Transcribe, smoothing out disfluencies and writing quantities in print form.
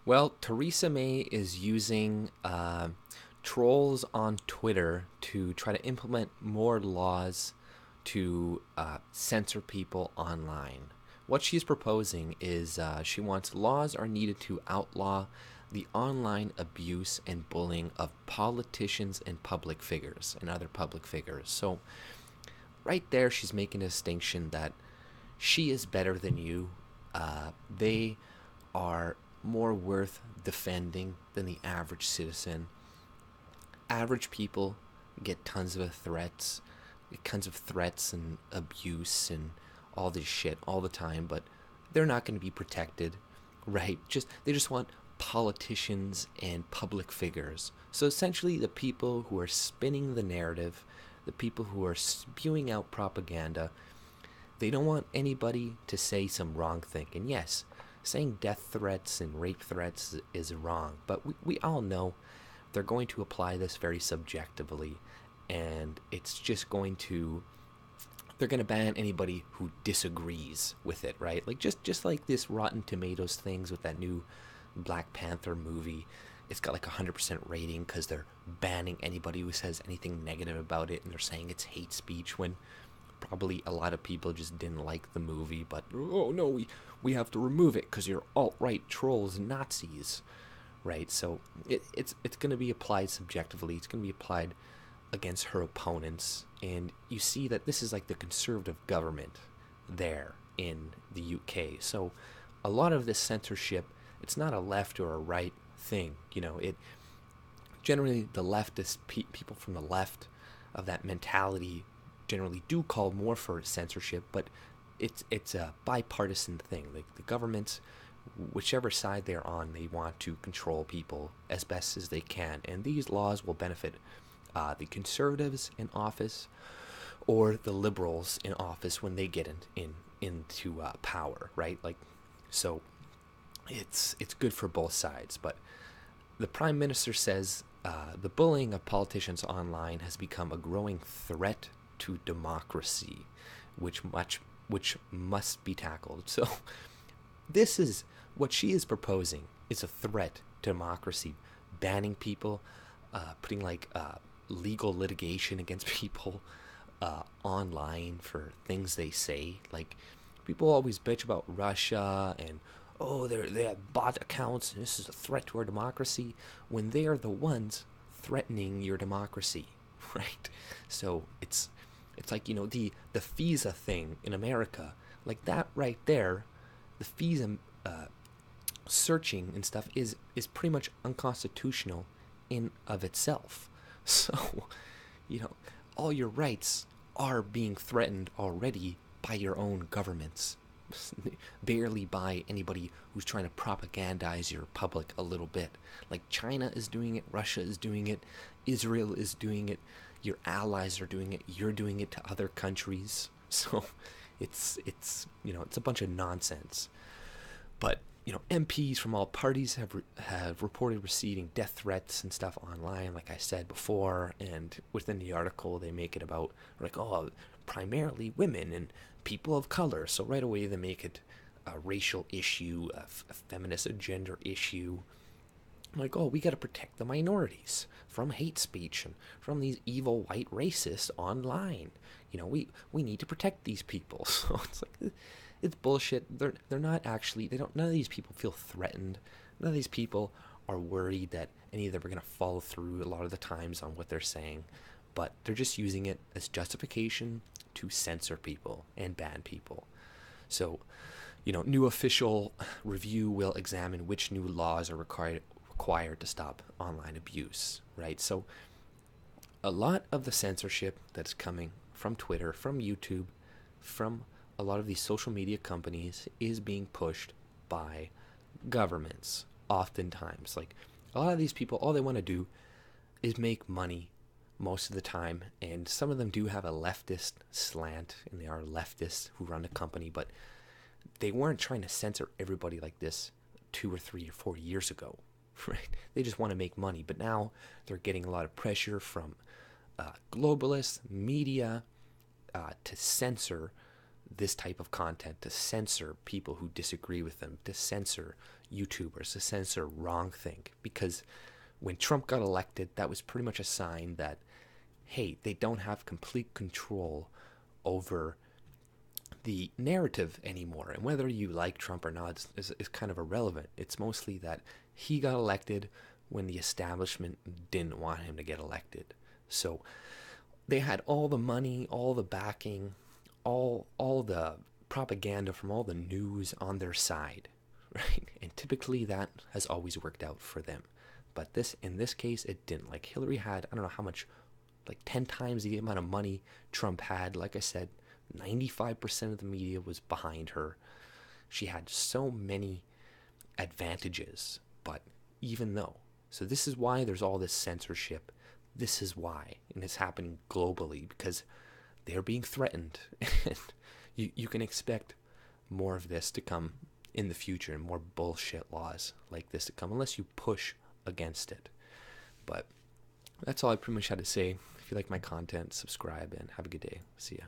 Well, Theresa May is using trolls on Twitter to try to implement more laws to censor people online. What she's proposing is she wants laws are needed to outlaw the online abuse and bullying of politicians and public figures and other public figures. So, right there, she's making a distinction that she is better than you. They are more worth defending than the average citizen. Average people get tons of threats and abuse and all this shit all the time, but they're not going to be protected, right? They just want politicians and public figures. So essentially, the people who are spinning the narrative, the people who are spewing out propaganda, they don't want anybody to say some wrong thing. And yes, saying death threats and rape threats is wrong, but we all know they're going to apply this very subjectively, and it's just going to they're going to ban anybody who disagrees with it, right? Like just like this Rotten Tomatoes things with that new Black Panther movie. It's got like 100% rating because they're banning anybody who says anything negative about it, and they're saying it's hate speech when probably a lot of people just didn't like the movie, but oh no, we have to remove it because you're alt-right trolls and Nazis, right? So it's going to be applied subjectively. It's going to be applied against her opponents, and you see that this is like the conservative government there in the UK. So a lot of this censorship, it's not a left or a right thing. It generally the leftist people from the left of that mentality generally do call more for censorship, but it's a bipartisan thing. Like the governments, whichever side they're on, they want to control people as best as they can, and these laws will benefit the conservatives in office or the liberals in office when they get into power, right? Like, so it's good for both sides. But the prime minister says the bullying of politicians online has become a growing threat to democracy, which must be tackled. So this is what she is proposing. It's a threat to democracy, banning people, putting like legal litigation against people online for things they say. Like, people always bitch about Russia and oh, they have bot accounts and this is a threat to our democracy when they are the ones threatening your democracy, right? So it's like, the FISA thing in America, like that right there, the FISA searching and stuff is pretty much unconstitutional in of itself. So, all your rights are being threatened already by your own governments, barely by anybody who's trying to propagandize your public a little bit. Like China is doing it, Russia is doing it, Israel is doing it, your allies are doing it, you're doing it to other countries. So it's a bunch of nonsense. But MPs from all parties have reported receiving death threats and stuff online, like I said before. And within the article, they make it about like, oh, primarily women and people of color. So right away, they make it a racial issue, a feminist gender issue. Like, oh, we got to protect the minorities from hate speech and from these evil white racists online. We need to protect these people. So it's like, it's bullshit. They're not actually, they don't, none of these people feel threatened. None of these people are worried that any of them are going to follow through a lot of the times on what they're saying, but they're just using it as justification to censor people and ban people. So, new official review will examine which new laws are required to stop online abuse, right? So a lot of the censorship that's coming from Twitter, from YouTube, from a lot of these social media companies is being pushed by governments oftentimes. Like, a lot of these people, all they want to do is make money most of the time, and some of them do have a leftist slant, and they are leftists who run the company, but they weren't trying to censor everybody like this 2 or 3 or 4 years ago, right? They just want to make money, but now they're getting a lot of pressure from globalist media to censor this type of content, to censor people who disagree with them, to censor YouTubers to censor wrongthink, because when Trump got elected, that was pretty much a sign that, hey, they don't have complete control over the narrative anymore. And whether you like Trump or not is kind of irrelevant. It's mostly that he got elected when the establishment didn't want him to get elected. So they had all the money, all the backing, all the propaganda from all the news on their side, right? And typically that has always worked out for them. But in this case, it didn't. Like, Hillary had, I don't know how much, like 10 times the amount of money Trump had. Like I said, 95% of the media was behind her. She had so many advantages, but even though. So this is why there's all this censorship. This is why. And it's happening globally because they're being threatened. And you can expect more of this to come in the future, and more bullshit laws like this to come, unless you push against it. But that's all I pretty much had to say. If you like my content, subscribe and have a good day. See ya.